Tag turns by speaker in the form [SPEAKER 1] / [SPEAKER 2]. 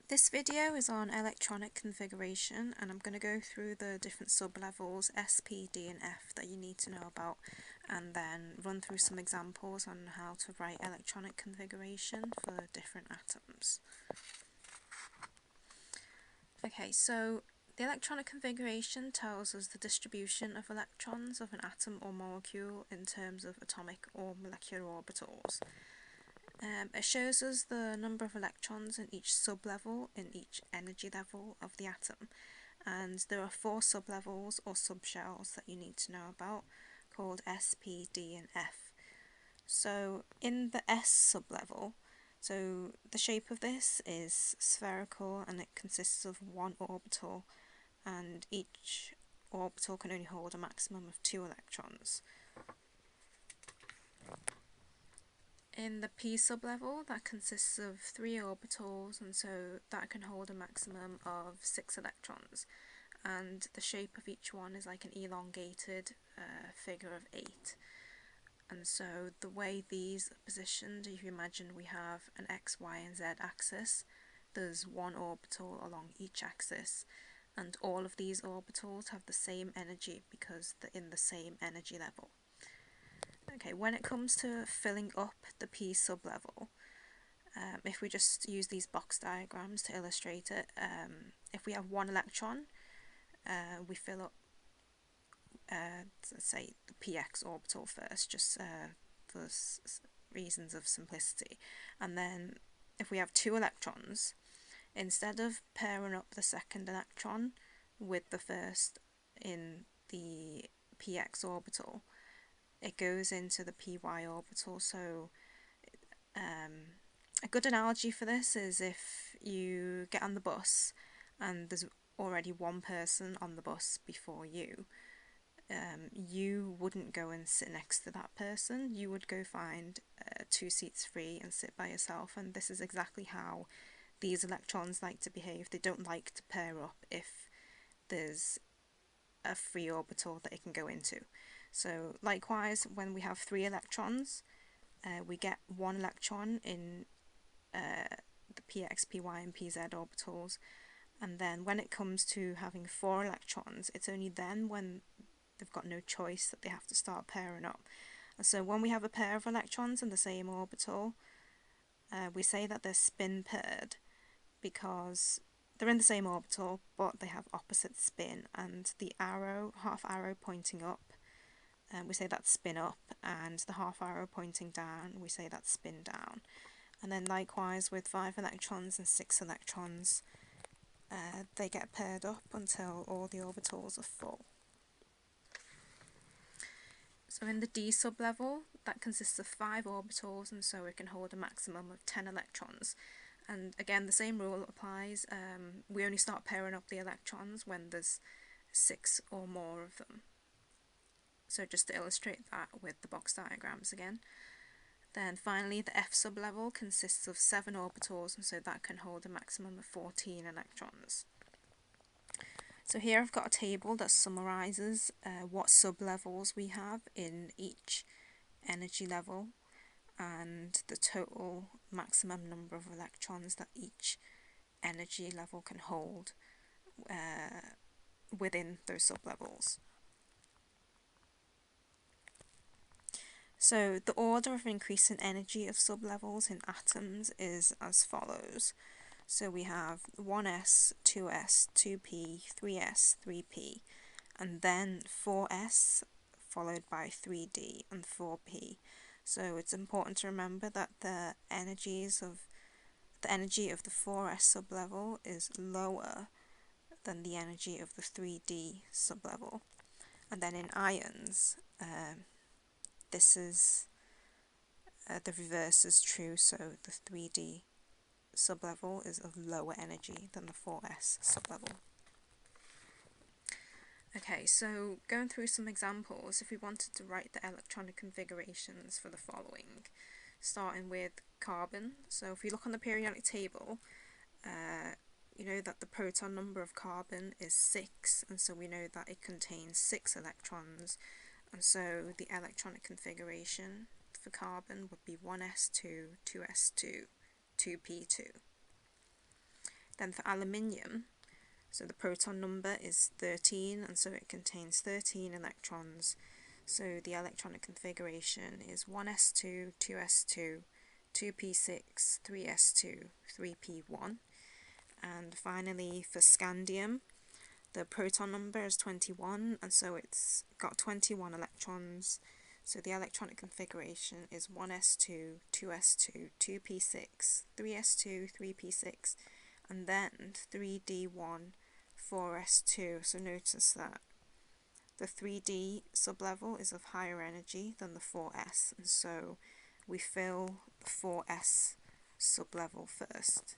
[SPEAKER 1] This video is on electronic configuration, and I'm going to go through the different sublevels S, P, D and F that you need to know about, and then run through some examples on how to write electronic configuration for different atoms. Okay, so the electronic configuration tells us the distribution of electrons of an atom or molecule in terms of atomic or molecular orbitals. It shows us the number of electrons in each sublevel in each energy level of the atom, and there are 4 sublevels or subshells that you need to know about, called S, P, D and F. So in the S sublevel, so the shape of this is spherical and it consists of one orbital, and each orbital can only hold a maximum of 2 electrons. In the P sublevel, that consists of 3 orbitals, and so that can hold a maximum of 6 electrons, and the shape of each one is like an elongated figure of 8. And so the way these are positioned, if you imagine we have an X, Y and Z axis, there's one orbital along each axis, and all of these orbitals have the same energy because they're in the same energy level. Okay, when it comes to filling up the P sublevel, if we just use these box diagrams to illustrate it, if we have 1 electron, we fill up, let's say, the px orbital first, just for reasons of simplicity. And then if we have 2 electrons, instead of pairing up the second electron with the first in the px orbital, it goes into the py orbital. So a good analogy for this is if you get on the bus and there's already one person on the bus before you, you wouldn't go and sit next to that person. You would go find 2 seats free and sit by yourself, and this is exactly how these electrons like to behave. They don't like to pair up if there's a free orbital that it can go into. So likewise, when we have 3 electrons, we get 1 electron in the px, py and pz orbitals, and then when it comes to having 4 electrons, it's only then when they've got no choice that they have to start pairing up. And so when we have a pair of electrons in the same orbital, we say that they're spin paired because they're in the same orbital but they have opposite spin, and the arrow, half arrow pointing up, we say that's spin up, and the half arrow pointing down, we say that's spin down. And then likewise with 5 electrons and 6 electrons, they get paired up until all the orbitals are full. So in the D sublevel, that consists of 5 orbitals, and so it can hold a maximum of 10 electrons. And again, the same rule applies. We only start pairing up the electrons when there's 6 or more of them. So just to illustrate that with the box diagrams again. Then finally, the F sublevel consists of 7 orbitals, and so that can hold a maximum of 14 electrons. So here I've got a table that summarises what sublevels we have in each energy level and the total maximum number of electrons that each energy level can hold within those sublevels. So the order of increase in energy of sublevels in atoms is as follows. So we have 1s, 2s, 2p, 3s, 3p, and then 4s followed by 3d and 4p. So it's important to remember that the energy of the 4s sublevel is lower than the energy of the 3d sublevel. And then in ions, this is the reverse is true, so the 3d sublevel is of lower energy than the 4s sublevel. Okay, so going through some examples, if we wanted to write the electronic configurations for the following, starting with carbon. So if we look on the periodic table, you know that the proton number of carbon is 6, and so we know that it contains 6 electrons, and so the electronic configuration for carbon would be 1s2, 2s2, 2p2. Then for aluminium, so the proton number is 13, and so it contains 13 electrons. So the electronic configuration is 1s2, 2s2, 2p6, 3s2, 3p1. And finally for scandium, the proton number is 21, and so it's got 21 electrons. So the electronic configuration is 1s2, 2s2, 2p6, 3s2, 3p6, and then 3d1, 4s2. So notice that the 3d sublevel is of higher energy than the 4s, and so we fill the 4s sublevel first.